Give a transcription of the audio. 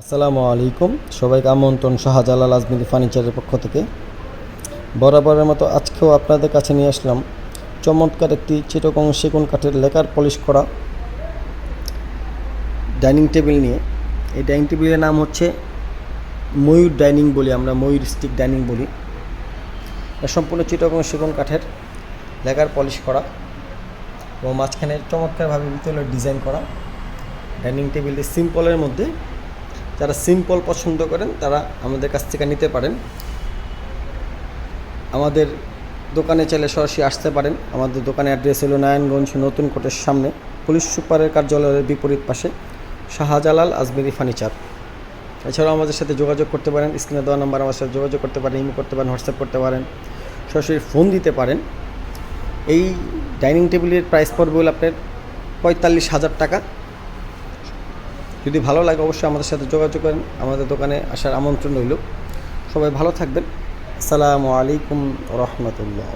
আসসালামু আলাইকুম, সবাইকে আমন্ত্রণ শাহজালাল আজমিরি ফার্নিচারের পক্ষ থেকে। বরাবরের মতো আজকেও আপনাদের কাছে নিয়ে আসলাম চমৎকার একটি চিটাগং সেগুন কাঠের লেকার পলিশ করা ডাইনিং টেবিল নিয়ে। এই ডাইনিং টেবিলের নাম হচ্ছে ময়ূর ডাইনিং বলি, আমরা ময়ূর স্টিক ডাইনিং বলি। এটা সম্পূর্ণ চিটাগং সেগুন কাঠের লেকার পলিশ করা এবং মাঝখানে চমৎকারভাবে ভিতরে ডিজাইন করা ডাইনিং টেবিলটি সিম্পলের মধ্যে। যারা সিম্পল পছন্দ করেন তারা আমাদের কাছ থেকে নিতে পারেন। আমাদের দোকানে চাইলে সরাসরি আসতে পারেন। আমাদের দোকানের অ্যাড্রেস হলো নারায়ণগঞ্জ নতুন কোর্টের সামনে, পুলিশ সুপারের কার্যালয়ের বিপরীত পাশে, শাহজালাল আজমিরি ফার্নিচার। এছাড়াও আমাদের সাথে যোগাযোগ করতে পারেন, স্ক্রিনে দেওয়া নাম্বার আমার সাথে যোগাযোগ করতে পারেন, ইমেল করতে পারেন, হোয়াটসঅ্যাপ করতে পারেন, সরাসরি ফোন দিতে পারেন। এই ডাইনিং টেবিলের প্রাইস পড়বে হলো আপনার ৪৫,০০০ টাকা। যদি ভালো লাগে অবশ্যই আমাদের সাথে যোগাযোগ করেন। আমাদের দোকানে আসার আমন্ত্রণ রইল। সবাই ভালো থাকবেন। আসসালামু আলাইকুম ওয়া রাহমাতুল্লাহ।